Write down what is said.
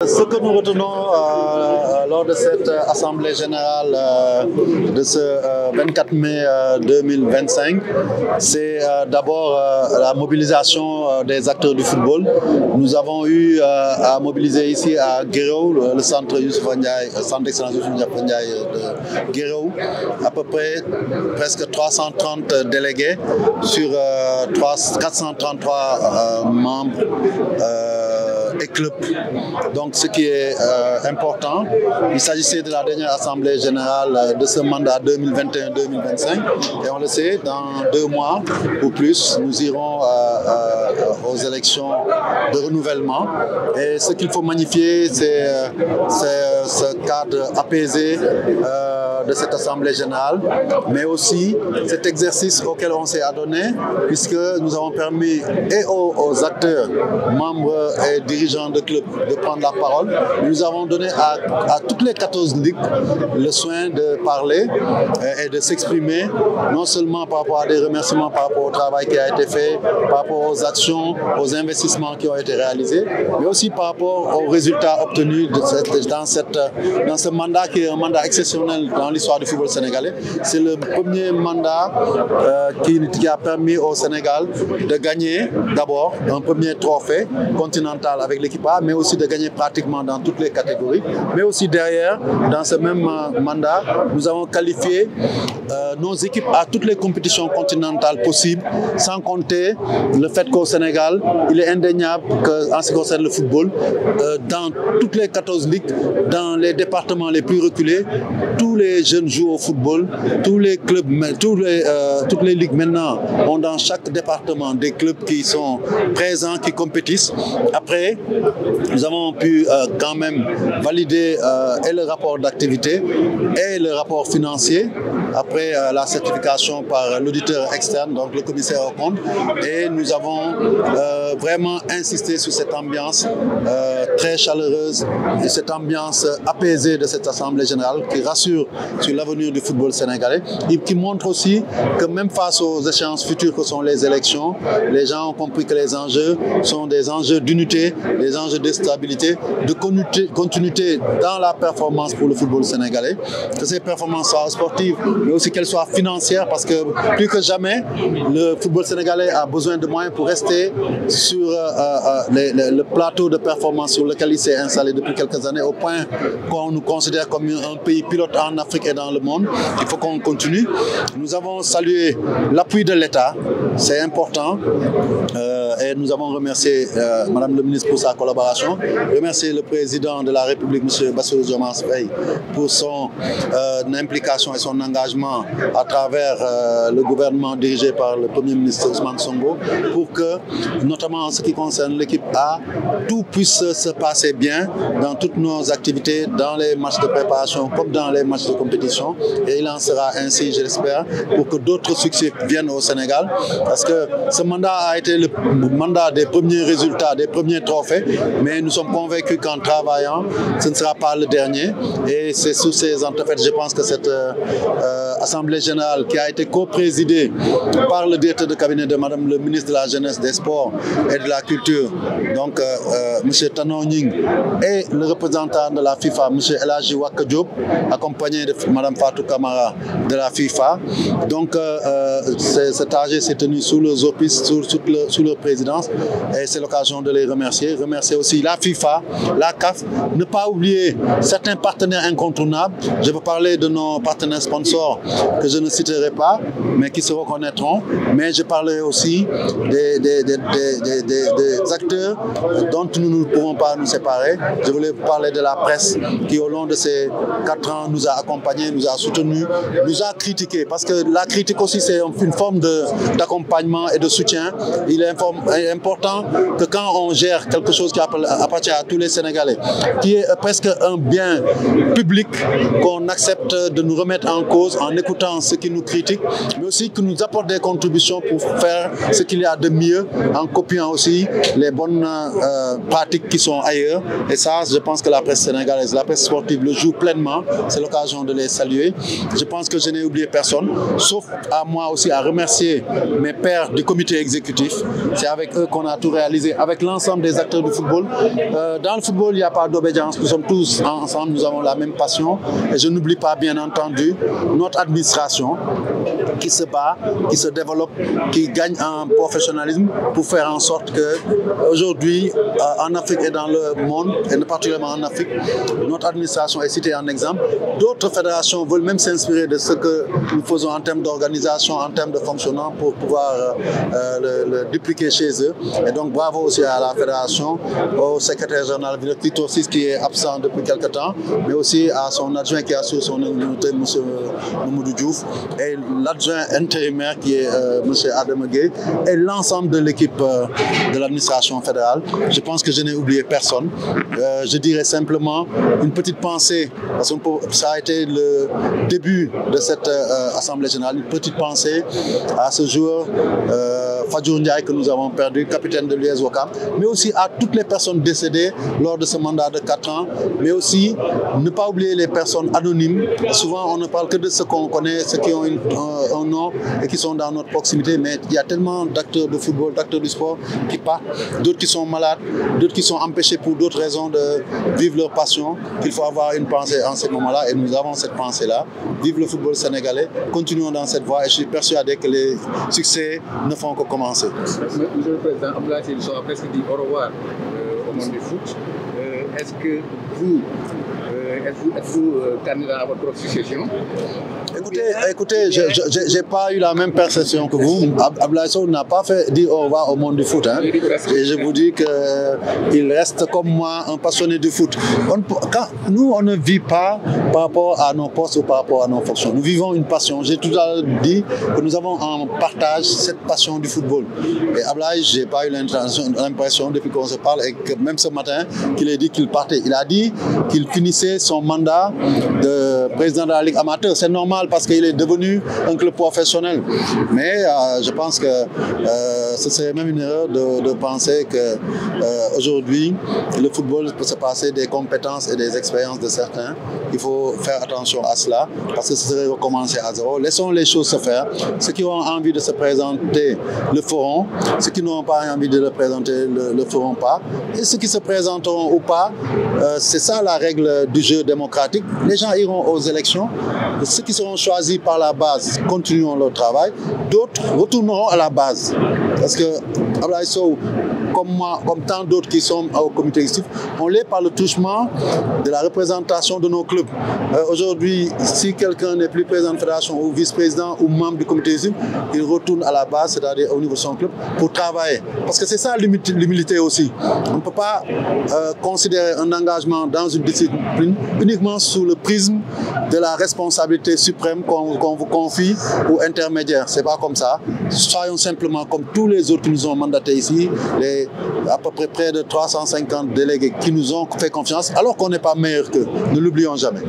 Ce que nous retenons lors de cette Assemblée générale de ce 24 mai 2025, c'est d'abord la mobilisation des acteurs du football. Nous avons eu à mobiliser ici à Guéréo, le centre Youssoupha Ndiaye, centre d'excellence Youssoupha Ndiaye de Guéréo, à peu près presque 330 délégués sur 433 membres et clubs. Donc ce qui est important, il s'agissait de la dernière Assemblée générale de ce mandat 2021-2025 et on le sait, dans 2 mois ou plus, nous irons aux élections de renouvellement et ce qu'il faut magnifier, c'est ce cadre apaisé de cette Assemblée générale, mais aussi cet exercice auquel on s'est adonné, puisque nous avons permis et aux acteurs, membres et dirigeants de clubs de prendre la parole. Nous avons donné à toutes les 14 ligues le soin de parler et de s'exprimer, non seulement par rapport à des remerciements, par rapport au travail qui a été fait, par rapport aux actions, aux investissements qui ont été réalisés, mais aussi par rapport aux résultats obtenus dans ce mandat qui est un mandat exceptionnel dans l'histoire du football sénégalais. C'est le premier mandat qui a permis au Sénégal de gagner d'abord un premier trophée continental avec l'équipe A, mais aussi de gagner pratiquement dans toutes les catégories. Mais aussi derrière, dans ce même mandat, nous avons qualifié nos équipes à toutes les compétitions continentales possibles, sans compter le fait qu'au Sénégal, il est indéniable qu'en ce qui concerne le football, dans toutes les 14 ligues, dans les départements les plus reculés, tous les jeunes jouent au football, tous les clubs, toutes les ligues maintenant ont dans chaque département des clubs qui sont présents, qui compétissent. Après, nous avons pu quand même valider et le rapport d'activité et le rapport financier après la certification par l'auditeur externe, donc le commissaire aux comptes. Et nous avons vraiment insisté sur cette ambiance très chaleureuse et cette ambiance apaisée de cette Assemblée générale qui rassure sur l'avenir du football sénégalais et qui montre aussi que même face aux échéances futures que sont les élections, les gens ont compris que les enjeux sont des enjeux d'unité, des enjeux de stabilité, de continuité dans la performance pour le football sénégalais, que ces performances soient sportives, mais aussi qu'elles soient financières, parce que plus que jamais, le football sénégalais a besoin de moyens pour rester sur le plateau de performance sur lequel il s'est installé depuis quelques années, au point qu'on nous considère comme un pays pilote en Afrique et dans le monde. Il faut qu'on continue. Nous avons salué l'appui de l'État, c'est important, et nous avons remercié Madame le ministre pour sa collaboration, remercier le président de la République, M. Bassirou Diomaye Faye, pour son implication et son engagement à travers le gouvernement dirigé par le Premier ministre Ousmane Sonko, pour que, notamment en ce qui concerne l'équipe A, tout puisse se passer bien dans toutes nos activités, dans les matchs de préparation comme dans les matchs de compétition. Et il en sera ainsi, je l'espère, pour que d'autres succès viennent au Sénégal. Parce que ce mandat a été le mandat des premiers résultats, des premiers trophées, mais nous sommes convaincus qu'en travaillant, ce ne sera pas le dernier. Et c'est sous ces entrefaites, je pense que cette Assemblée générale qui a été co-présidée par le directeur de cabinet de Madame le ministre de la Jeunesse, des Sports et de la Culture, donc M. Tano Nying, et le représentant de la FIFA, M. Elhaji Waka Diop, accompagné de Mme Fatou Kamara de la FIFA. Donc cet AG s'est tenu sous leurs auspices, sous leur présidence, et c'est l'occasion de les remercier. Remercier aussi la FIFA, la CAF, ne pas oublier certains partenaires incontournables. Je veux parler de nos partenaires sponsors que je ne citerai pas, mais qui se reconnaîtront. Mais je parlerai aussi des acteurs dont nous ne pourrons pas nous séparer. Je voulais parler de la presse qui, au long de ces 4 ans, nous a accompagnés, nous a soutenus, nous a critiqués. Parce que la critique aussi, c'est une forme d'accompagnement et de soutien. Il est important que quand on gère quelque chose qui appartient à tous les Sénégalais, qui est presque un bien public, qu'on accepte de nous remettre en cause en écoutant ceux qui nous critiquent, mais aussi que nous apportent des contributions pour faire ce qu'il y a de mieux, en copiant aussi les bonnes pratiques qui sont ailleurs. Et ça, je pense que la presse sénégalaise, la presse sportive le joue pleinement. C'est l'occasion de les saluer. Je pense que je n'ai oublié personne, sauf à moi aussi à remercier mes pairs du comité exécutif. C'est C'est avec eux qu'on a tout réalisé, avec l'ensemble des acteurs du football. Dans le football, il n'y a pas d'obédience. Nous sommes tous ensemble, nous avons la même passion. Et je n'oublie pas, bien entendu, notre administration qui se bat, qui se développe, qui gagne en professionnalisme pour faire en sorte que aujourd'hui, en Afrique et dans le monde, et particulièrement en Afrique, notre administration est citée en exemple. D'autres fédérations veulent même s'inspirer de ce que nous faisons en termes d'organisation, en termes de fonctionnement pour pouvoir le dupliquer chez eux. Et donc bravo aussi à la fédération, au secrétaire général Tito VI qui est absent depuis quelques temps, mais aussi à son adjoint qui assure son immunité, M. Mamoudou Diouf, et l'adjoint intérimaire qui est M. Adam Gueye, et l'ensemble de l'équipe de l'administration fédérale. Je pense que je n'ai oublié personne. Je dirais simplement une petite pensée, parce que ça a été le début de cette Assemblée générale, une petite pensée à ce joueur Fadjour Ndiaye que nous avons perdu, capitaine de l'US Ouakam, mais aussi à toutes les personnes décédées lors de ce mandat de 4 ans, mais aussi ne pas oublier les personnes anonymes. Souvent on ne parle que de ceux qu'on connaît, ceux qui ont un nom et qui sont dans notre proximité, mais il y a tellement d'acteurs de football, d'acteurs du sport qui partent, d'autres qui sont malades, d'autres qui sont empêchés pour d'autres raisons de vivre leur passion, qu'il faut avoir une pensée en ce moment-là, et nous avons cette pensée-là. Vive le football sénégalais, continuons dans cette voie et je suis persuadé que les succès ne font que commencer. Monsieur le Président, Abdoulaye Seydou a presque dit au revoir au monde du foot. Est-ce que vous êtes-vous candidat à votre succession? Écoutez, je n'ai pas eu la même perception que vous. Abdoulaye Seydou n'a pas dit au revoir au monde du foot. Hein. Et je vous dis qu'il reste comme moi un passionné du foot. Nous, on ne vit pas par rapport à nos postes ou par rapport à nos fonctions. Nous vivons une passion. J'ai tout à l'heure dit que nous avons en partage cette passion du football. Et Abdoulaye, je n'ai pas eu l'impression depuis qu'on se parle et que même ce matin qu'il ait dit qu'il partait. Il a dit qu'il finissait son mandat de président de la Ligue amateur. C'est normal parce qu'il est devenu un club professionnel. Mais je pense que ce serait même une erreur de penser qu'aujourd'hui, le football peut se passer des compétences et des expériences de certains. Il faut faire attention à cela parce que ce serait recommencer à zéro. Laissons les choses se faire. Ceux qui ont envie de se présenter le feront. Ceux qui n'ont pas envie de le présenter le feront pas. Et ceux qui se présenteront ou pas, c'est ça la règle du jeu démocratique. Les gens iront aux élections. Ceux qui seront choisis par la base continueront leur travail. D'autres retourneront à la base. Parce que Abdoulaye Seydou, comme moi, comme tant d'autres qui sont au comité exécutif, on l'est par le touchement de la représentation de nos clubs. Aujourd'hui, si quelqu'un n'est plus président de fédération ou vice-président ou membre du comité exécutif, il retourne à la base, c'est-à-dire au niveau de son club, pour travailler. Parce que c'est ça l'humilité aussi. On ne peut pas considérer un engagement dans une discipline uniquement sous le prisme de la responsabilité suprême qu'on vous confie ou intermédiaire. C'est pas comme ça. Soyons simplement comme tous les autres qui nous ont mandatés ici, à peu près près de 350 délégués qui nous ont fait confiance, alors qu'on n'est pas meilleur qu'eux. Ne l'oublions jamais.